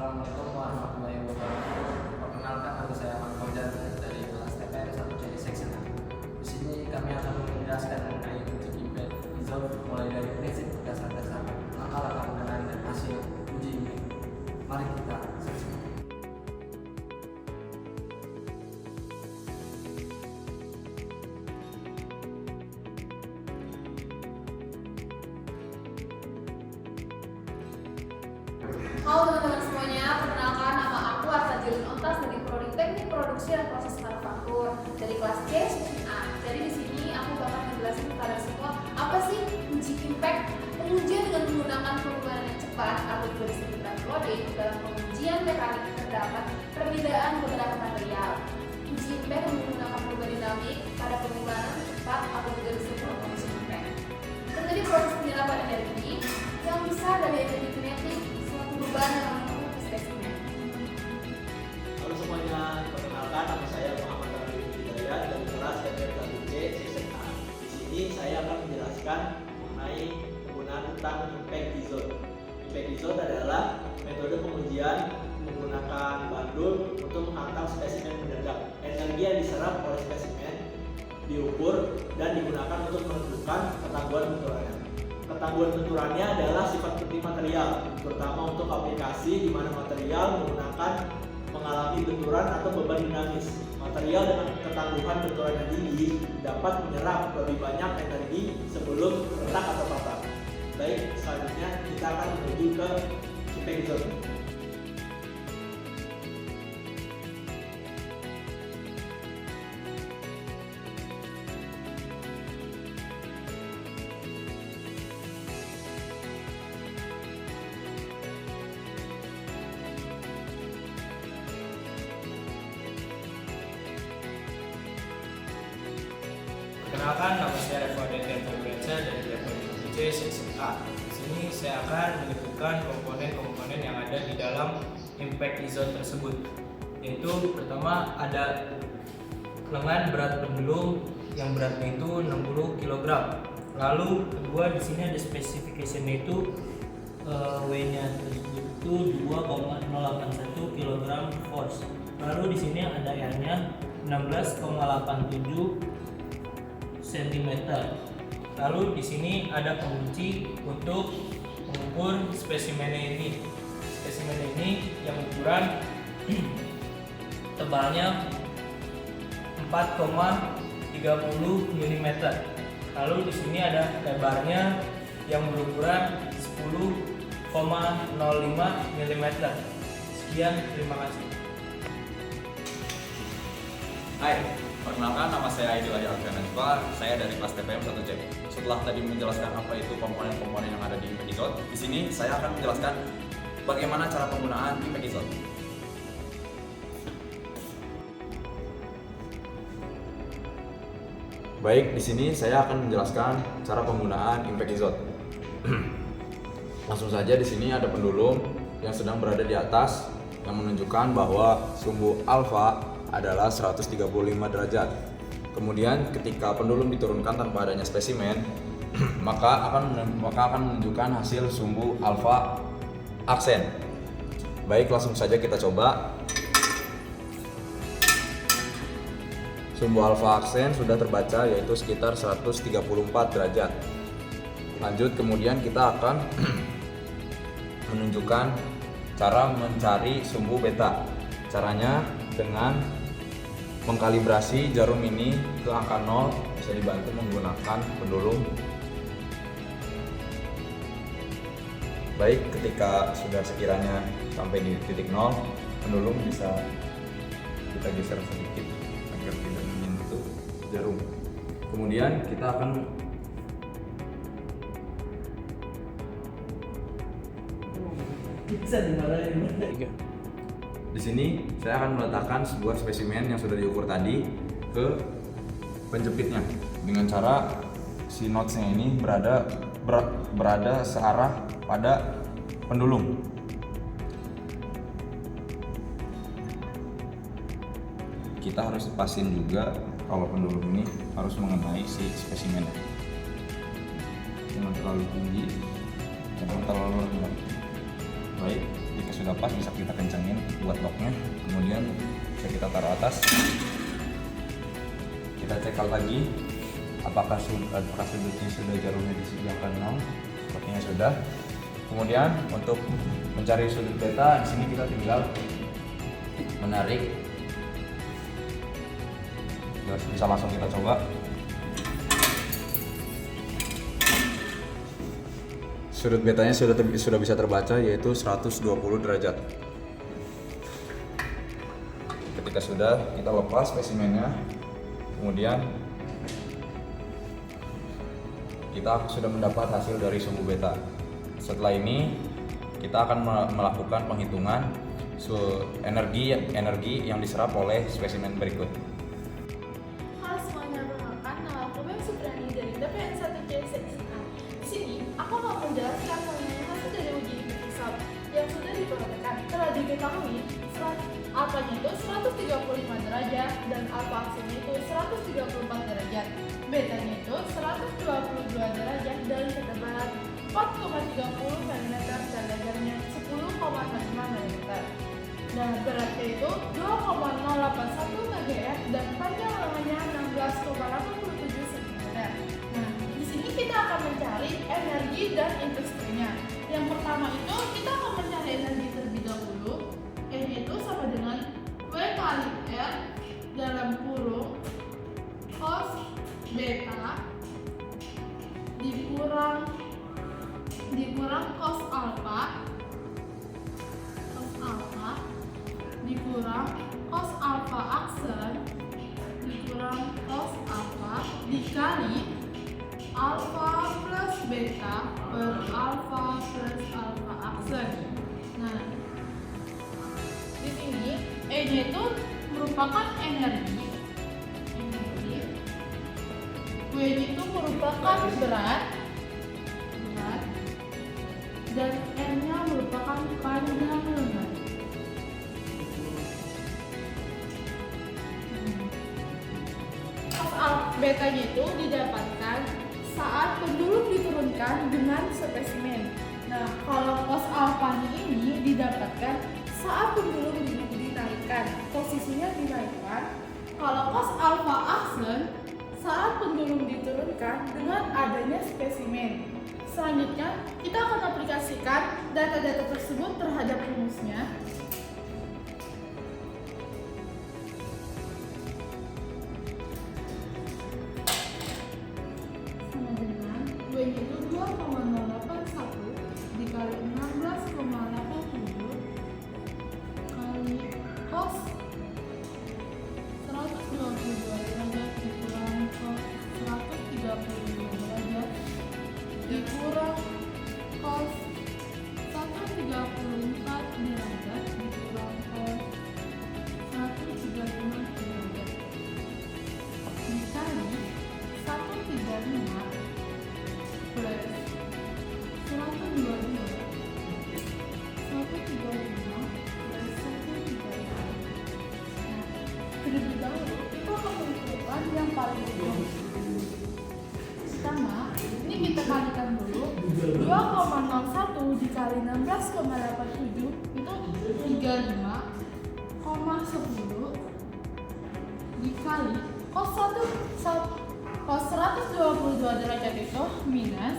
Assalamualaikum warahmatullahi wabarakatuh. Perkenalkan, nama saya Ahmad Fauzan dari kelas TPM 1C Section A. Di sini kami akan menjelaskan mengenai uji impact result mulai dari prinsip dasar-dasar, langkah-langkah pengenaan dan hasil uji ini. Mari kita saksikan. Halo teman-teman semuanya, perkenalkan nama aku Arta Jelin Ontas dari Prodi Teknik Produksi dan Proses Manufaktur dari kelas C Section A. Jadi di sini aku bakal menjelaskan kepada semua apa sih uji impact. Pengujian dengan menggunakan pengumuman yang cepat atau juga disebut loading. Dalam pengujian mekanik terdapat perbedaan beberapa material. Uji impact menggunakan perubahan dinamik pada pengumuman cepat atau juga disebut uji impact. Terjadi proses penyerapan energi yang bisa dari energi kinetik perubahan dalam bentuk spesimen. Halo semuanya, perkenalkan nama saya Muhammad Rafi Hidayat dari kelas TPM 1C Section A. Di sini saya akan menjelaskan mengenai penggunaan tentang impact result. Impact result adalah metode pengujian menggunakan bandul untuk menghantam spesimen mendadak. Energi yang diserap oleh spesimen diukur dan digunakan untuk menentukan ketangguhan benturannya. Ketangguhan benturannya adalah sifat penting material, terutama untuk aplikasi di mana material mengalami benturan atau beban dinamis. Material dengan ketangguhan benturan yang tinggi dapat menyerap lebih banyak energi sebelum retak atau patah. Baik, selanjutnya kita akan menuju ke impact result. Perkenalkan, nama saya Revo Aditya Fabriansyah dari Prodi 1C Section A. Di sini saya akan menyebutkan komponen-komponen yang ada di dalam impact result tersebut. Yaitu pertama ada lengan berat pendulum yang beratnya itu 60 kg. Lalu kedua di sini ada specification-nya itu W-nya tersebut itu 2,081 kg force. Lalu di sini ada R-nya 16,87 cm. Lalu di sini ada pengunci untuk mengukur spesimennya ini. Spesimennya ini yang ukuran tebalnya 4,30 mm. Lalu di sini ada lebarnya yang berukuran 10,05 mm. Sekian, terima kasih. Hai, perkenalkan nama saya Aidil Adi Alfianazwa, saya dari kelas TPM 1C. Setelah tadi menjelaskan apa itu komponen-komponen yang ada di impact result, di sini saya akan menjelaskan bagaimana cara penggunaan impact result. Baik, di sini saya akan menjelaskan cara penggunaan impact result. Langsung saja, di sini ada pendulum yang sedang berada di atas yang menunjukkan bahwa sumbu alfa adalah 135 derajat. Kemudian ketika pendulum diturunkan tanpa adanya spesimen, maka akan menunjukkan hasil sumbu alfa aksen. Baik, langsung saja kita coba. Sumbu alfa aksen sudah terbaca, yaitu sekitar 134 derajat. Lanjut, kemudian kita akan menunjukkan cara mencari sumbu beta. Caranya dengan mengkalibrasi jarum ini ke angka 0, bisa dibantu menggunakan pendulum. Baik, ketika sudah sekiranya sampai di titik 0, pendulum bisa kita geser sedikit agar tidak menyentuh jarum. Kemudian kita akan di sini saya akan meletakkan sebuah spesimen yang sudah diukur tadi ke penjepitnya dengan cara si notch-nya ini berada searah pada pendulum. Kita harus pasin juga kalau pendulum ini harus mengenai si spesimen. Jangan terlalu tinggi, jangan terlalu rendah. Baik, sudah pas, bisa kita kencangin buat locknya. Kemudian bisa kita taruh atas. Kita cek lagi apakah sudutnya sudah jarumnya disediakan 0. Sepertinya sudah. Kemudian untuk mencari sudut beta, di sini kita tinggal menarik. Bisa langsung kita coba. Sudut betanya sudah bisa terbaca, yaitu 120 derajat. Ketika sudah, kita lepas spesimennya. Kemudian kita sudah mendapat hasil dari sumbu beta. Setelah ini kita akan melakukan penghitungan energi yang diserap oleh spesimen berikut. Halo semuanya, perkenalkan nama aku Mem Suprani dari TPN 1C Seksi A. Di sini aku akan menjelaskan mengenai hasil dari uji Microsoft yang sudah diperolehkan. Telah diketahui alfanya itu 135 derajat dan alfa aksennya itu 134 derajat. Betanya itu 122 derajat dan ketebalan 4,30 mm dan lebarnya 10,05 mm. Nah, beratnya itu 2,081 mgf dan panjang lengannya 16,87 cm. Nah, di sini kita akan mencari energi dan industrinya. Yang pertama itu kita akan mencari energi terlebih dahulu. E itu sama dengan W kali R dalam kurung cos beta dikurang cos alpha dikurang cos alpha aksen dikurang cos alpha dikali alpha plus beta per alpha plus alpha aksen. Nah, di sini E-nya itu merupakan energi, W-nya itu merupakan berat, dan R-nya merupakan panjang lengan. Betanya itu didapatkan saat pendulum diturunkan dengan spesimen. Nah, kalau cos alfanya ini didapatkan saat pendulum dinaikkan, posisinya dinaikkan. Kalau cos alfa aksen saat pendulum diturunkan dengan adanya spesimen. Selanjutnya, kita akan aplikasikan data-data tersebut terhadap rumusnya. Sama dengan W-nya itu 2,081 dikali 16,87 kali cos 122 derajat dikurang cos 135 derajat dikurang cos 134 derajat dikurang cos 135 derajat dikali 135 plus 122 terlebih dahulu kita akan menentukan yang paling ujung. Pertama, ini kita kalikan dulu 2,01 dikali 16,87 itu 35,10 dikali cos 122 derajat itu minus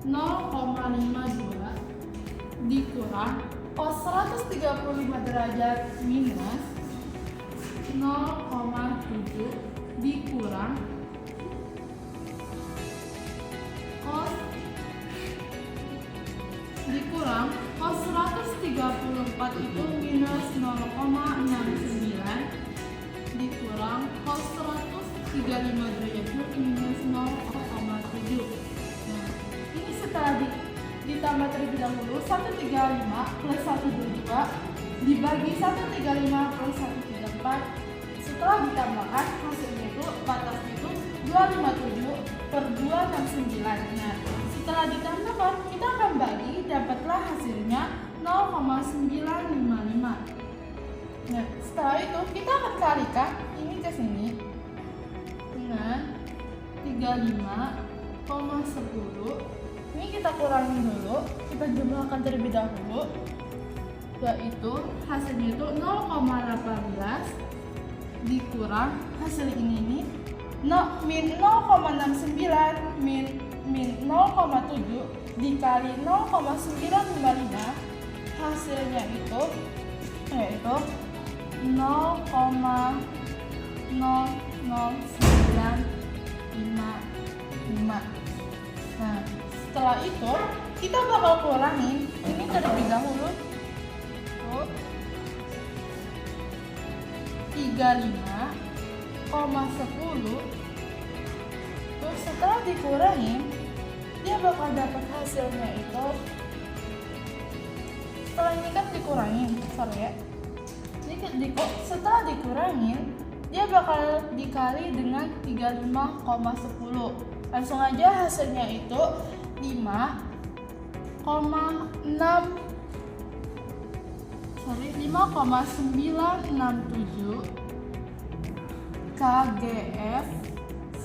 0,52 dikurang cos 135 derajat minus 0,7 dikurang cos 134 itu minus 0,69 dikurang cos 135 derajat itu minus 0,7. Nah, ini setelah ditambah terlebih dahulu 135 plus 122 dibagi 135 plus 134. Setelah ditambahkan hasilnya itu batasnya itu 257 per 269. Nah, setelah ditambahkan kita akan bagi, dapatlah hasilnya 0,955. Nah, setelah itu kita akan kalikan ini ke sini dengan 35,10. Ini kita kurangin dulu, kita jumlahkan terlebih dahulu. yaitu hasilnya itu 0,18 dikurang hasil ini nih min 0,69 min 0,7 dikali 0,955 hasilnya itu yaitu 0,00955. Nah, setelah itu kita bakal kurangin ini terlebih dahulu tuh 35,10. Terus setelah dikurangin dia bakal dapat hasilnya itu, setelah ini kan dikurangin, sorry ya, setelah dikurangin dia bakal dikali dengan 35,10. Langsung aja hasilnya itu 5,967 kgf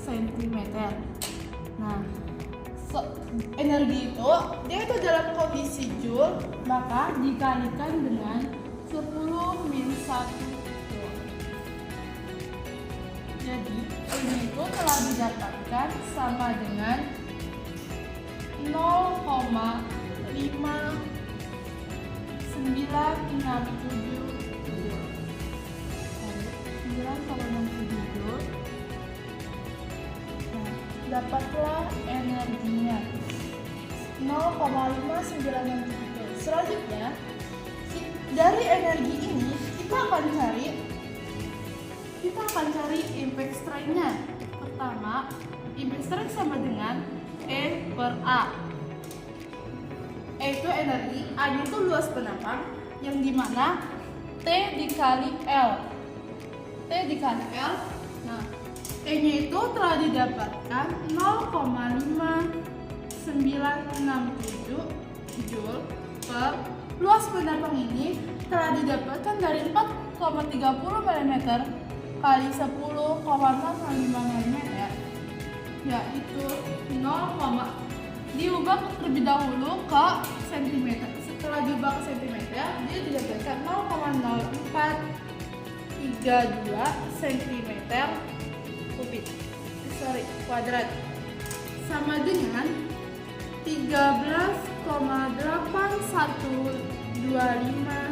cm. Nah, energi itu dia itu dalam kondisi joule, maka dikalikan dengan 10 min 1 joule. Jadi ini itu telah didapatkan sama dengan 9,567 joule. Dapatlah energinya 0,597 joule. Selanjutnya dari energi ini kita akan cari impact strength-nya. Pertama, impact strength sama dengan E per A. E itu energi, A itu luas penambang, yang dimana T dikali L. Nah, E-nya itu telah didapatkan 0,5967 joule per luas penambang ini telah didapatkan dari 4,30 mm kali 10,45 mm, yaitu 0, diubah terlebih dahulu ke cm. Setelah diubah ke cm, dia didapatkan 0,0432 cm kubik, kuadrat, sama dengan 13,8125